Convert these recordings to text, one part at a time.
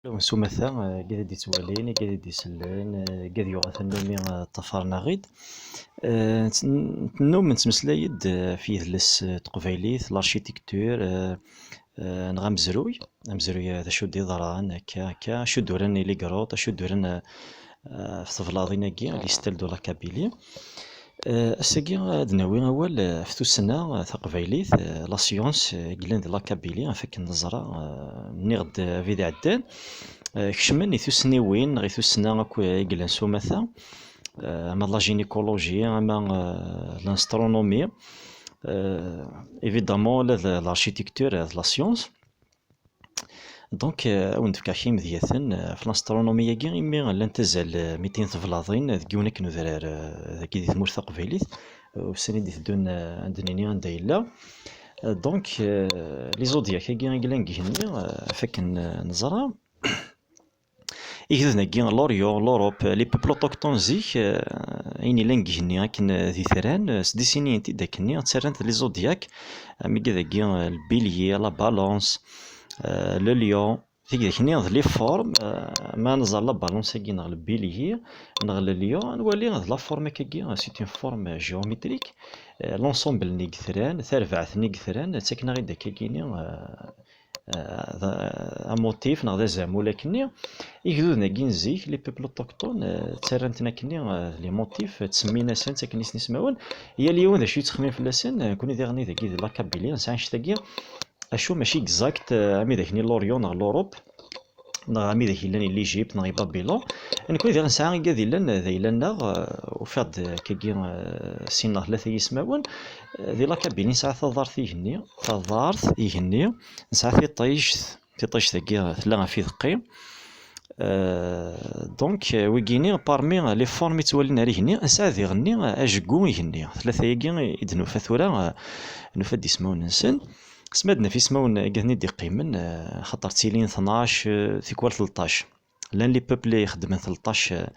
Nsumata قاعد يتوالين قاعد يسلن قاعد يوغا النومي طفرناغيد نتنوم نتمسلايد في يدلس تقبايليت لارشيتكتور نغا مزروي ذا شو ديضران هكا شو دوران لي كروط شو دوران في طفلاضيناكي لي ستيل لا كابيلي الساقي ad ناوي أول في توسنا تقبايليت لا سيونس قلان دي لا كابيلي فك نزرا نيغد فيدي عدان كشمن يثوسنيوين غي ثوسنا اكو يقلان سومثا اما لا جينيكولوجي اما لانسترونومي ايفيدامون لارشيتكتور لا سيونس دونك اون دفكا كيم دياثن في الانسترونومية كي إمي لان تزال 200 تفلاضين ذكيونك نذرار ذاكي دي ثمور تقبيليت وسني دي تدون عندنيني عند إلا دونك لي زودياك كي قلان كيهني فكن نزرا إذا كي لوروب لي بوبل اوتوكتون زيك ايني لان كيهني كن ذي ثران سديسيني انتي داكني تسرانت لي زودياك مي كي البيليي لا بالونس لو ليون تيك كني لي فورم ما نزال لا بالونس كي نغ البيليي نغ ليون نولي لا فورم كي سي اون فورم جيومتريك لونسومبل ني كثران ترفعت ني كثران تسكنا غير داك كيني ان موتيف نغ زعما كني يكذونا كي نزيك لي بيبل اوتوكتون تسرنتنا كني لي موتيف تسمينا سان تاكني نسمعون هي اليوم ذا شي تخمين في لسان كوني ديغني ذاكي لا كابيلي نسان شتاكي اشو ماشي اكزاكت امي داكني لوريون نغ لوروب نغ امي داك لان ليجيبت نغ بابيلون نكون ديغ نسعى كاع لان ذا لان وفاد كي سين ثلاثه يسمعون ذي لا كابيلي نسعى تضارث يهني تضارث يهني نسعى في طيش ذاكي ثلاثه في ثقي دونك ويكيني بارمي لي فورم يتولين عليه هني نسعى ذي غني اجكو يهني ثلاثه يكي يدنو فثورا نفد يسمون نسن سمادنا في سمون قاعدين دي قيمن خاطر تيلين 12 تيكوال 13 لان لي بوبل يخدمن 13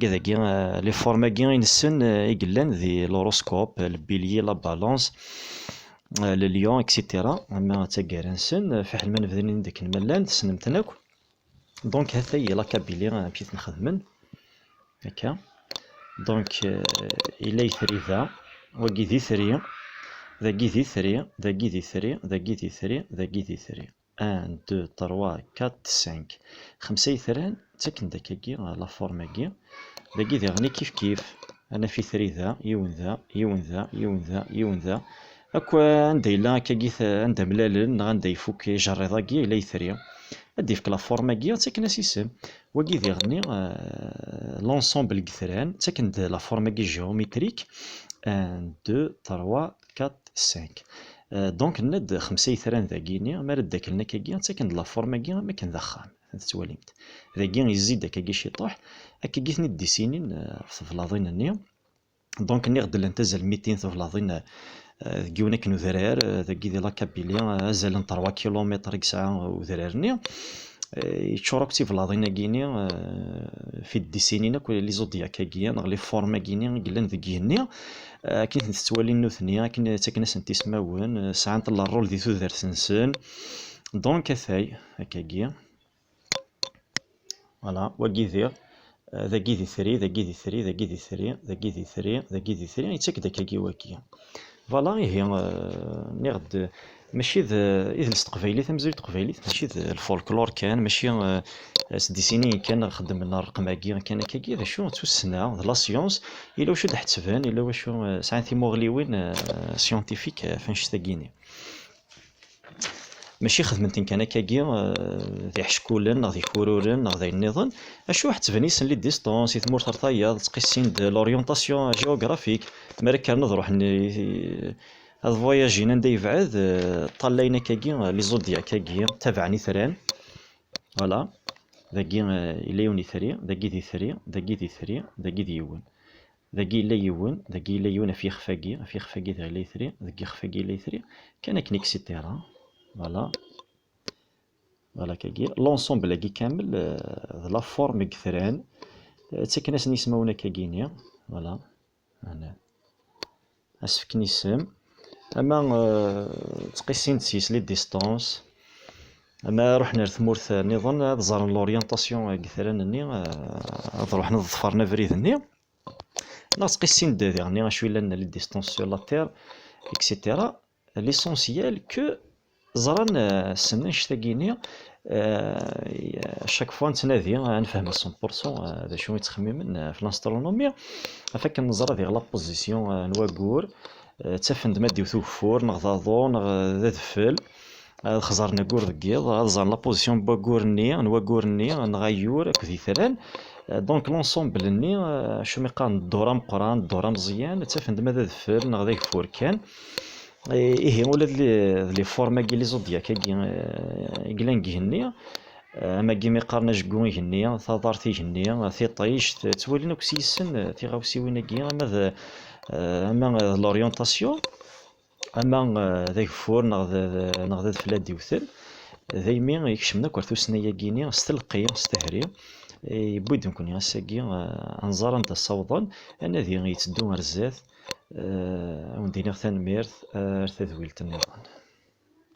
كذا كي لي فورما كي ينسن يقلان ذي لوروسكوب البيليي لا بالونس لو ليون اكسيتيرا اما تاكار نسن في حل ما نبذلين ديك الملان تسنمتناك دونك هذا هي لا كابيلي مشيت نخدمن هكا دونك الى يثري ذا وكي ذي ثري ذاكي ذي ثري ذاكي ذي ثري ذاكي ذي ثري ذاكي ذي ثري 1 2 3 4 5 خمسة يثران تاكن داكاكي لا فورماكي ذاكي ذي غني كيف انا في ثري ذا يون ذا يون ذا يون ذا يون ذا اكوا عندي لا كاكي عندها ملالن عندها يفوك يجري ذاكي الا يثري ادي فيك لا فورماكي تاكن اسيسم وكي ذي غني لونسومبل كثران تاكن لا فورماكي جيومتريك 1 2 3 4 5 دونك ند خمسة يثران ذاكيني ما رد داك لنا كاكي تاكن لا فورما كي ما كان ذخام تتواليمت ذاكي يزيد كاكي شي طوح هكا كيثني ديسينين في فلاضين النية دونك ني غد نتزل 200 في فلاضين كيونا كنو ذرار ذاكي دي لا كابيلي زال 3 كيلومتر ساعة وذرارني يتشورك تي فلاضينا كيني في الديسينينا كل لي زوديا كاكيا نغ لي فورما كيني قلان ذاكيني كي تتوالي النوثنيا كي تاكناس نتي سماون ساعات لا الرول دي تودرت نسن دونك ثاي هكاكيا فوالا وكي ذير ذاكي ذي ثري ذاكي ذي ثري ذاكي ذي ثري ذاكي ذي ثري ذاكي ذي ثري يتاك داكاكي واكيا فوالا هي ني غد ماشي إذ التقبايليت تمزيل تقبايليت ماشي الفولكلور كان ماشي سديسيني كان خدم لنا الرقم كان كاكي ذا شو توسنا لا سيونس إلا واش تحتسبان إلا واش ساعات تيموغليوين سيونتيفيك فاش تاكيني ماشي خدمتين كان كاكي ذي حشكولن ذي كورورن ذي النظام اشو حتبنيسن لي ديستونس ثمور ترطايا تقيسين لوريونطاسيون جيوغرافيك مركا نروح هاد فواياجينا ندا يبعد طلينا كاكي لي زوديا كاكي تابعني ثران فوالا ذاكي إلا يوني ثري ذاكي ذي ثري ذاكي ذي ثري ذاكي ذي يون ذاكي إلا يون ذاكي إلا يون في خفاكي ذا إلا ثري ذاكي خفاكي إلا ثري كان كنيك سيتيرا فوالا فوالا كاكي لونسومبل كي كامل لا فورم كثران تاكناس نسماونا كاكينيا فوالا هنا اسفك نسم اما تقيسين تسيس لي ديستونس اما رحنا لثمورث نظن هاد زارن لورينتاسيون كثران-ني هاد رحنا ظفرنا فريد-ني ناقص قيسين يعني شويه لنا لي ديستونس سور لا تير اكسيتيرا. ليسونسيال كو زران السنة شتاقيني شاك فوا نتنادي نفهم 100% د شنو يتخممن في الانسترونومي فك نزرا ديال لا بوزيسيون نواكور تفند ما ديو ثوفور نغضاضو نغذفل خزار نقور دقيض هاد زان لا بوزيسيون باكورني نواكورني نغيور كذي ثران دونك لونسومبل ني شو ميقان الدورة مقران الدورة مزيان تفند ماذا ذفل نغذيك فور كان إيه ولا لي فورما كي لي زودياك كلان كيهني اما كي ميقارنا جكون يهني ثادارتي يهني ثيطايش تولينا كسيسن تيغاوسيوينا كي اما لورينتاسيون اما ذاك فور نغذ فلاد ديوثل دايمي يكشمنا كورتو سنيا كيني ستلقي ستهري يبويد نكون ياساكي انظار انت الصوضان انا ذي يتدو رزاز وندير تنميرت ارتاذ ويلت النظام.